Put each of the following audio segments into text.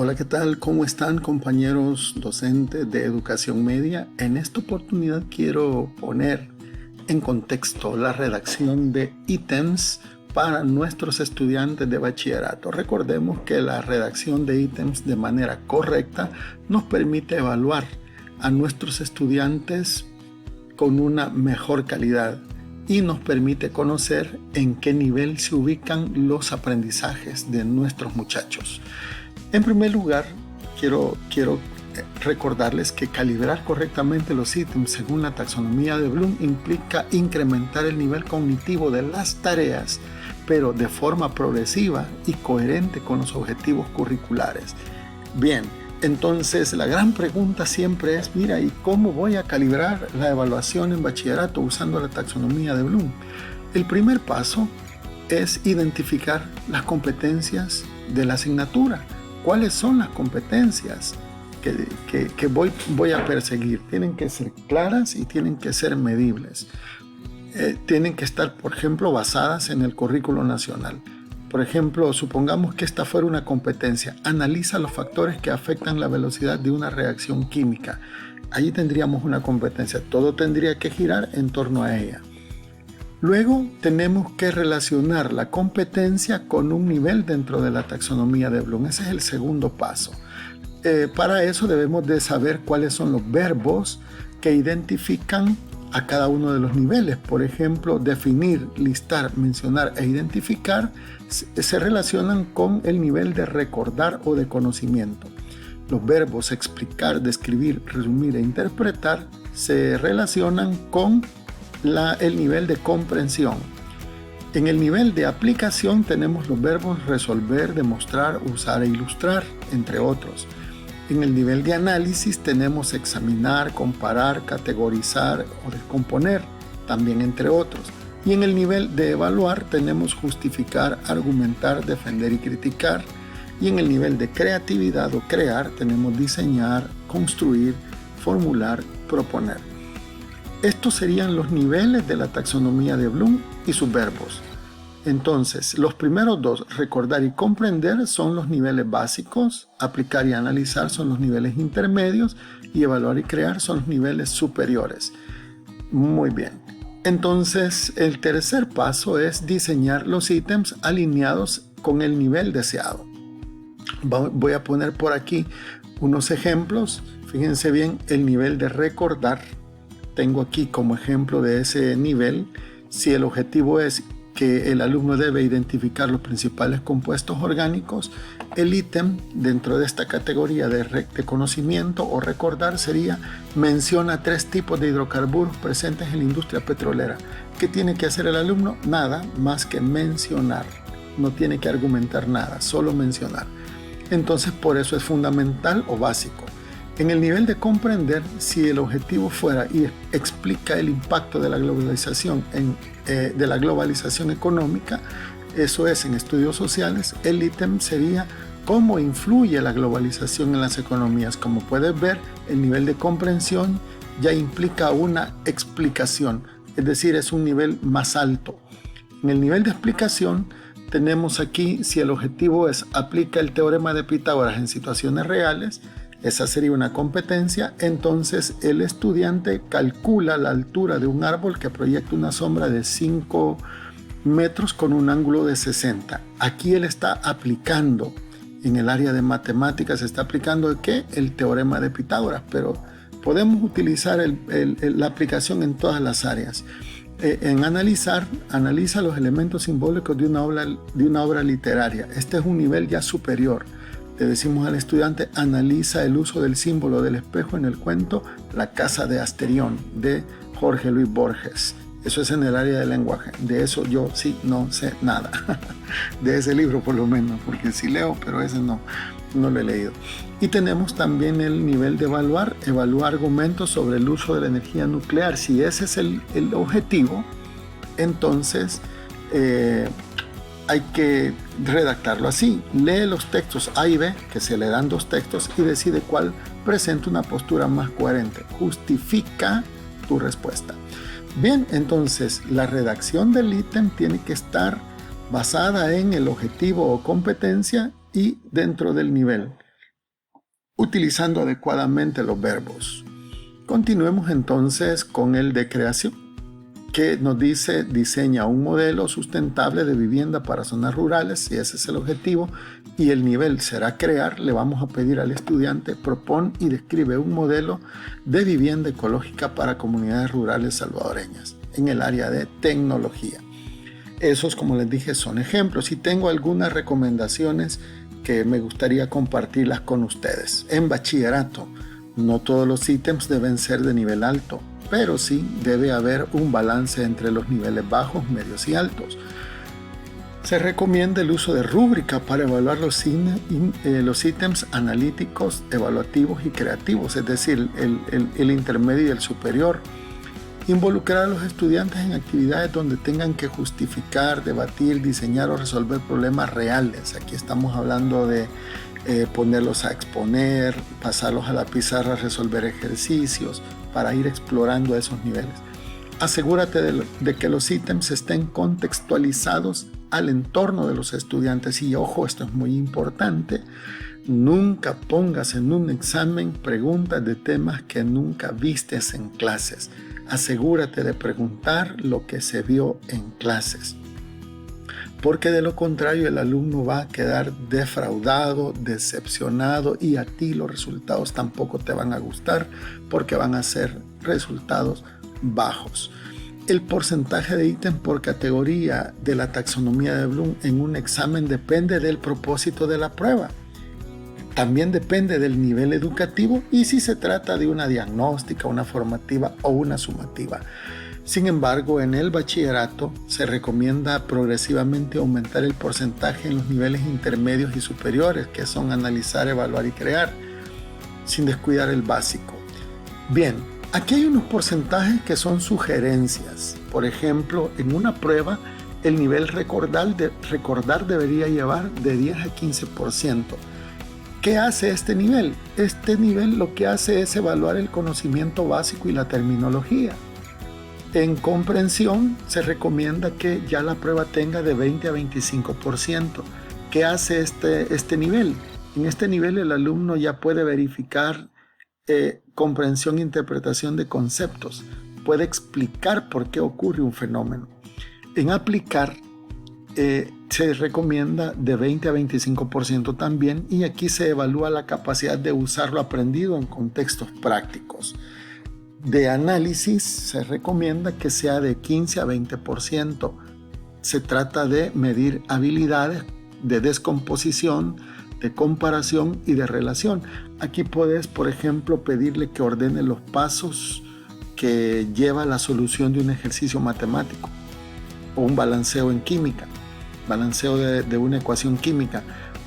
Hola, ¿qué tal? ¿Cómo están, compañeros docentes de educación media? En esta oportunidad quiero poner en contexto la redacción de ítems para nuestros estudiantes de bachillerato. Recordemos que la redacción de ítems de manera correcta nos permite evaluar a nuestros estudiantes con una mejor calidad y nos permite conocer en qué nivel se ubican los aprendizajes de nuestros muchachos. En primer lugar, quiero recordarles que calibrar correctamente los ítems según la taxonomía de Bloom implica incrementar el nivel cognitivo de las tareas, pero de forma progresiva y coherente con los objetivos curriculares. Bien, entonces la gran pregunta siempre es, mira, ¿y cómo voy a calibrar la evaluación en bachillerato usando la taxonomía de Bloom? El primer paso es identificar las competencias de la asignatura. ¿Cuáles son las competencias que voy a perseguir? Tienen que ser claras y tienen que ser medibles. Tienen que estar, por ejemplo, basadas en el currículo nacional. Por ejemplo, supongamos que esta fuera una competencia. Analiza los factores que afectan la velocidad de una reacción química. Allí tendríamos una competencia. Todo tendría que girar en torno a ella. Luego tenemos que relacionar la competencia con un nivel dentro de la taxonomía de Bloom. Ese es el segundo paso. Para eso debemos de saber cuáles son los verbos que identifican a cada uno de los niveles. Por ejemplo, definir, listar, mencionar e identificar se relacionan con el nivel de recordar o de conocimiento. Los verbos explicar, describir, resumir e interpretar se relacionan con el nivel de comprensión. En el nivel de aplicación tenemos los verbos resolver, demostrar, usar e ilustrar, entre otros. En el nivel de análisis tenemos examinar, comparar, categorizar o descomponer, también entre otros. Y en el nivel de evaluar tenemos justificar, argumentar, defender y criticar. Y en el nivel de creatividad o crear tenemos diseñar, construir, formular, proponer. Estos serían los niveles de la taxonomía de Bloom y sus verbos. Entonces, los primeros dos, recordar y comprender, son los niveles básicos, aplicar y analizar son los niveles intermedios y evaluar y crear son los niveles superiores. Muy bien. Entonces, el tercer paso es diseñar los ítems alineados con el nivel deseado. Voy a poner por aquí unos ejemplos. Fíjense bien el nivel de recordar. Tengo aquí como ejemplo de ese nivel, si el objetivo es que el alumno debe identificar los principales compuestos orgánicos, el ítem dentro de esta categoría de conocimiento o recordar sería menciona 3 tipos de hidrocarburos presentes en la industria petrolera. ¿Qué tiene que hacer el alumno? Nada más que mencionar, no tiene que argumentar nada, solo mencionar. Entonces por eso es fundamental o básico. En el nivel de comprender, si el objetivo fuera y explica el impacto de la globalización económica, eso es en estudios sociales, el ítem sería cómo influye la globalización en las economías. Como puedes ver, el nivel de comprensión ya implica una explicación, es decir, es un nivel más alto. En el nivel de explicación tenemos aquí, si el objetivo es aplica el teorema de Pitágoras en situaciones reales, esa sería una competencia. Entonces el estudiante calcula la altura de un árbol que proyecta una sombra de 5 metros con un ángulo de 60. Aquí él está aplicando, en el área de matemáticas está aplicando ¿qué? El teorema de Pitágoras, pero podemos utilizar la aplicación en todas las áreas. En analizar, analiza los elementos simbólicos de una obra literaria. Este es un nivel ya superior. Le decimos al estudiante, analiza el uso del símbolo del espejo en el cuento La casa de Asterión, de Jorge Luis Borges. Eso es en el área del lenguaje. De eso yo sí no sé nada. De ese libro por lo menos, porque sí leo, pero ese no lo he leído. Y tenemos también el nivel de evaluar argumentos sobre el uso de la energía nuclear. Si ese es el objetivo, entonces hay que redactarlo así. Lee los textos A y B, que se le dan 2 textos, y decide cuál presenta una postura más coherente. Justifica tu respuesta. Bien, entonces la redacción del ítem tiene que estar basada en el objetivo o competencia y dentro del nivel. utilizando adecuadamente los verbos. Continuemos entonces con el de creación, que nos dice: diseña un modelo sustentable de vivienda para zonas rurales. Si ese es el objetivo y el nivel será crear, le vamos a pedir al estudiante: propon y describe un modelo de vivienda ecológica para comunidades rurales salvadoreñas en el área de tecnología. Esos, como les dije, son ejemplos, y tengo algunas recomendaciones que me gustaría compartirlas con ustedes. En bachillerato, no todos los ítems deben ser de nivel alto, pero sí debe haber un balance entre los niveles bajos, medios y altos. Se recomienda el uso de rúbrica para evaluar los ítems analíticos, evaluativos y creativos, es decir, el intermedio y el superior. Involucrar a los estudiantes en actividades donde tengan que justificar, debatir, diseñar o resolver problemas reales. Aquí estamos hablando de ponerlos a exponer, pasarlos a la pizarra a resolver ejercicios para ir explorando esos niveles. Asegúrate de que los ítems estén contextualizados al entorno de los estudiantes. Y ojo, esto es muy importante: nunca pongas en un examen preguntas de temas que nunca vistes en clases. Asegúrate de preguntar lo que se vio en clases, porque de lo contrario el alumno va a quedar defraudado, decepcionado, y a ti los resultados tampoco te van a gustar porque van a ser resultados bajos. El porcentaje de ítem por categoría de la taxonomía de Bloom en un examen depende del propósito de la prueba. También depende del nivel educativo y si se trata de una diagnóstica, una formativa o una sumativa. Sin embargo, en el bachillerato se recomienda progresivamente aumentar el porcentaje en los niveles intermedios y superiores, que son analizar, evaluar y crear, sin descuidar el básico. Bien, aquí hay unos porcentajes que son sugerencias. Por ejemplo, en una prueba, el nivel recordar debería llevar de 10 a 15%. ¿Qué hace este nivel? Este nivel lo que hace es evaluar el conocimiento básico y la terminología. En comprensión se recomienda que ya la prueba tenga de 20 a 25%. ¿Qué hace este nivel? En este nivel el alumno ya puede verificar comprensión e interpretación de conceptos. Puede explicar por qué ocurre un fenómeno. En aplicar se recomienda de 20 a 25% también, y aquí se evalúa la capacidad de usar lo aprendido en contextos prácticos. De análisis se recomienda que sea de 15 a 20%. Se trata de medir habilidades de descomposición, de comparación y de relación. Aquí puedes, por ejemplo, pedirle que ordene los pasos que lleva la solución de un ejercicio matemático o un balanceo en química, balanceo de una ecuación química.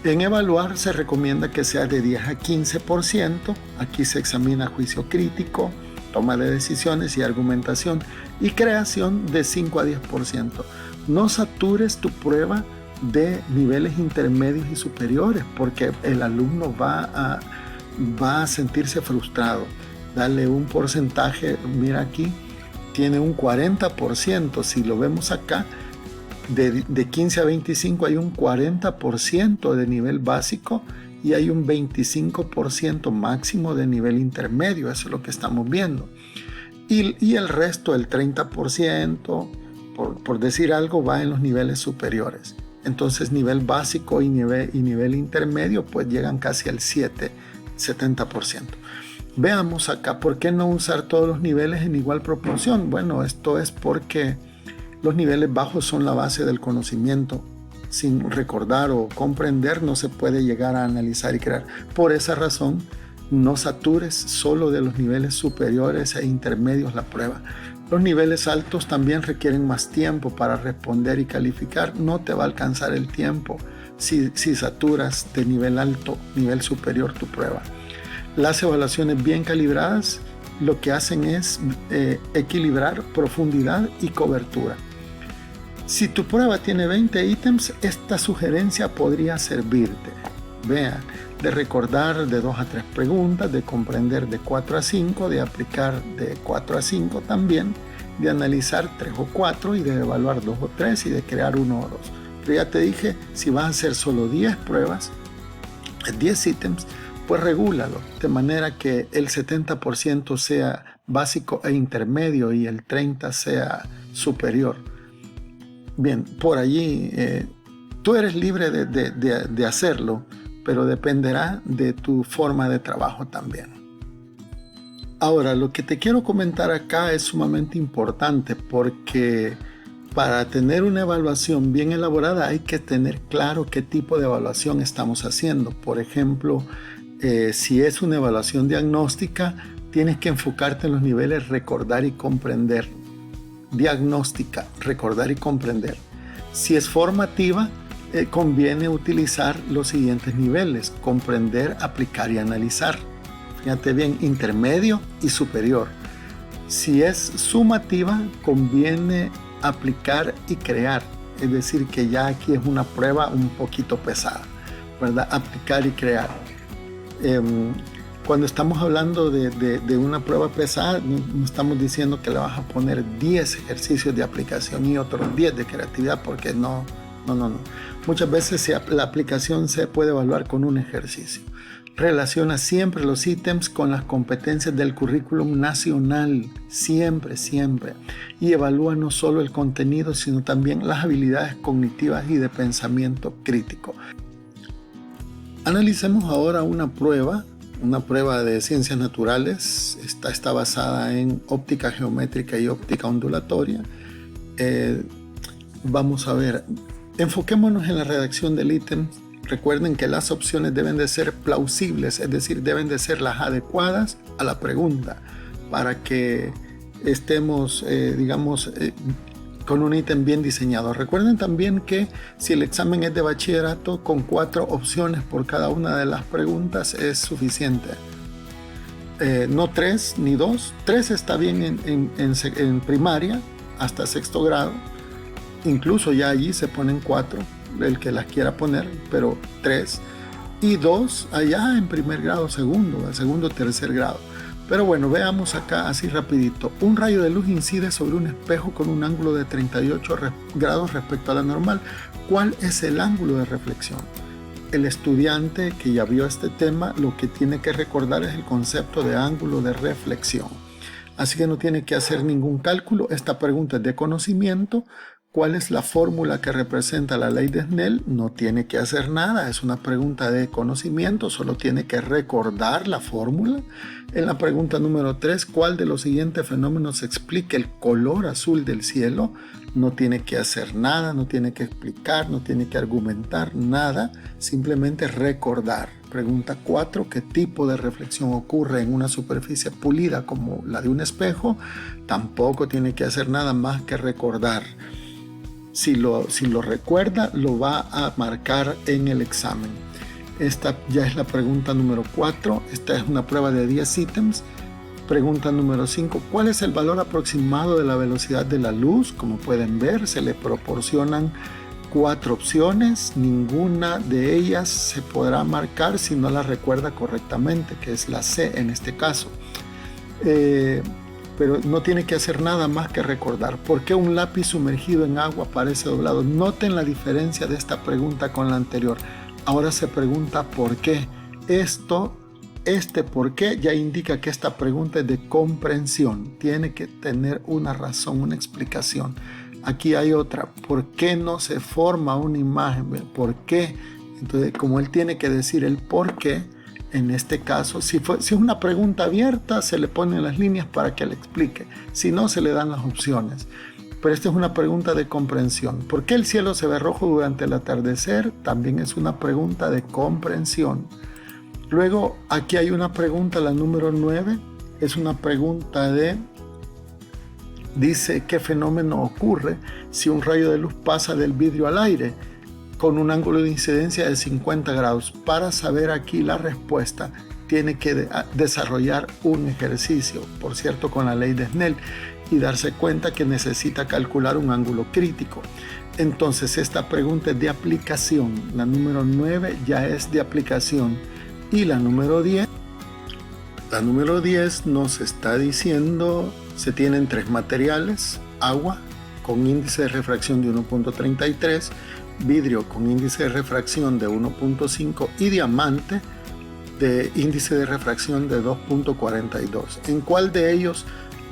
En evaluar se recomienda que sea de 10 a 15%. Aquí se examina juicio crítico, toma de decisiones y argumentación, y creación de 5 a 10%. No satures tu prueba de niveles intermedios y superiores, porque el alumno va a sentirse frustrado. Dale un porcentaje. Mira, aquí tiene un 40%. Si lo vemos acá, de 15 a 25 hay un 40% de nivel básico y hay un 25% máximo de nivel intermedio. Eso es lo que estamos viendo. Y el resto, el 30%, por decir algo, va en los niveles superiores. Entonces nivel básico y nivel intermedio pues llegan casi al 70%. Veamos acá, ¿por qué no usar todos los niveles en igual proporción? Bueno, esto es porque los niveles bajos son la base del conocimiento. Sin recordar o comprender no se puede llegar a analizar y crear. Por esa razón, no satures solo de los niveles superiores e intermedios la prueba. Los niveles altos también requieren más tiempo para responder y calificar. No te va a alcanzar el tiempo si saturas de nivel alto, nivel superior tu prueba. Las evaluaciones bien calibradas lo que hacen es equilibrar profundidad y cobertura. Si tu prueba tiene 20 ítems, esta sugerencia podría servirte. Vean, de recordar de 2 a 3 preguntas, de comprender de 4 a 5, de aplicar de 4 a 5 también, de analizar 3 o 4 y de evaluar 2 o 3 y de crear 1 o 2. Pero ya te dije, si vas a hacer solo 10 pruebas, 10 ítems, pues regúlalo de manera que el 70% sea básico e intermedio y el 30% sea superior. Bien, por allí tú eres libre de hacerlo, pero dependerá de tu forma de trabajo también. Ahora, lo que te quiero comentar acá es sumamente importante porque para tener una evaluación bien elaborada hay que tener claro qué tipo de evaluación estamos haciendo. Por ejemplo, si es una evaluación diagnóstica, tienes que enfocarte en los niveles recordar y comprender. Diagnóstica, recordar y comprender. Si es formativa, conviene utilizar los siguientes niveles: comprender, aplicar y analizar. Fíjate bien, intermedio y superior. Si es sumativa, conviene aplicar y crear. Es decir, que ya aquí es una prueba un poquito pesada, ¿verdad? Aplicar y crear. Cuando estamos hablando de una prueba pesada, no estamos diciendo que le vas a poner 10 ejercicios de aplicación y otros 10 de creatividad, porque no. Muchas veces la aplicación se puede evaluar con un ejercicio. Relaciona siempre los ítems con las competencias del currículum nacional, siempre. Y evalúa no solo el contenido, sino también las habilidades cognitivas y de pensamiento crítico. Analicemos ahora una prueba de ciencias naturales. Esta está basada en óptica geométrica y óptica ondulatoria. Vamos a ver, enfoquémonos en la redacción del ítem. Recuerden que las opciones deben de ser plausibles, es decir, deben de ser las adecuadas a la pregunta para que estemos, con un ítem bien diseñado. Recuerden también que si el examen es de bachillerato, con 4 opciones por cada una de las preguntas es suficiente. No 3 ni 2. 3 está bien en primaria hasta 6º grado. Incluso ya allí se ponen 4. El que las quiera poner, pero 3 y 2 allá en primer grado, segundo, 3er grado. Pero bueno, veamos acá así rapidito. Un rayo de luz incide sobre un espejo con un ángulo de 38 grados respecto a la normal. ¿Cuál es el ángulo de reflexión? El estudiante que ya vio este tema, lo que tiene que recordar es el concepto de ángulo de reflexión. Así que no tiene que hacer ningún cálculo. Esta pregunta es de conocimiento. ¿Cuál es la fórmula que representa la ley de Snell? No tiene que hacer nada, es una pregunta de conocimiento, solo tiene que recordar la fórmula. En la pregunta número 3, ¿cuál de los siguientes fenómenos explica el color azul del cielo? No tiene que hacer nada, no tiene que explicar, no tiene que argumentar nada, simplemente recordar. Pregunta 4, ¿qué tipo de reflexión ocurre en una superficie pulida como la de un espejo? Tampoco tiene que hacer nada más que recordar. Si lo recuerda, lo va a marcar en el examen. Esta ya es la pregunta número 4. Esta es una prueba de 10 ítems. Pregunta número 5. ¿Cuál es el valor aproximado de la velocidad de la luz? Como pueden ver, se le proporcionan 4 opciones. Ninguna de ellas se podrá marcar si no la recuerda correctamente, que es la C en este caso. Pero no tiene que hacer nada más que recordar. ¿Por qué un lápiz sumergido en agua parece doblado? Noten la diferencia de esta pregunta con la anterior. Ahora se pregunta ¿por qué? Este por qué ya indica que esta pregunta es de comprensión. Tiene que tener una razón, una explicación. Aquí hay otra. ¿Por qué no se forma una imagen? ¿Por qué? Entonces, como él tiene que decir el por qué, en este caso, si es una pregunta abierta, se le ponen las líneas para que le explique. Si no, se le dan las opciones. Pero esta es una pregunta de comprensión. ¿Por qué el cielo se ve rojo durante el atardecer? También es una pregunta de comprensión. Luego, aquí hay una pregunta, la número 9. Es una pregunta dice, ¿qué fenómeno ocurre si un rayo de luz pasa del vidrio al aire con un ángulo de incidencia de 50 grados? Para saber aquí la respuesta, tiene que desarrollar un ejercicio, por cierto, con la ley de Snell, y darse cuenta que necesita calcular un ángulo crítico. Entonces, esta pregunta es de aplicación. La número 9 ya es de aplicación. Y la número 10 nos está diciendo, se tienen 3 materiales: agua con índice de refracción de 1.33, vidrio con índice de refracción de 1.5 y diamante de índice de refracción de 2.42. ¿En cuál de ellos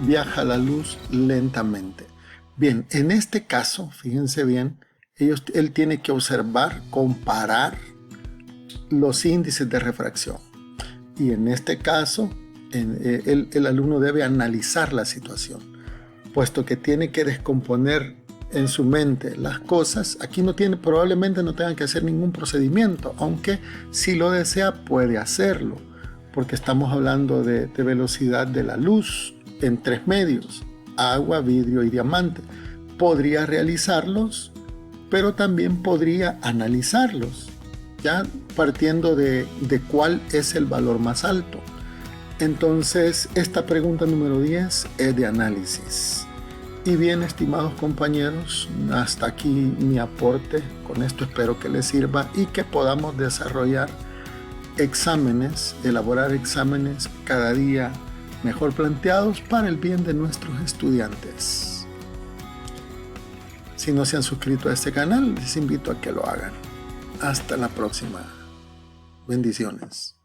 viaja la luz lentamente? Bien, en este caso, fíjense bien, él tiene que observar, comparar los índices de refracción. Y en este caso, el alumno debe analizar la situación, puesto que tiene que descomponer en su mente las cosas. Aquí probablemente no tenga que hacer ningún procedimiento, aunque si lo desea puede hacerlo, porque estamos hablando de velocidad de la luz en 3 medios, agua, vidrio y diamante. Podría realizarlos, pero también podría analizarlos, ya partiendo de cuál es el valor más alto. Entonces, esta pregunta número 10 es de análisis. Y bien, estimados compañeros, hasta aquí mi aporte. Con esto espero que les sirva y que podamos desarrollar exámenes, elaborar exámenes cada día mejor planteados para el bien de nuestros estudiantes. Si no se han suscrito a este canal, les invito a que lo hagan. Hasta la próxima. Bendiciones.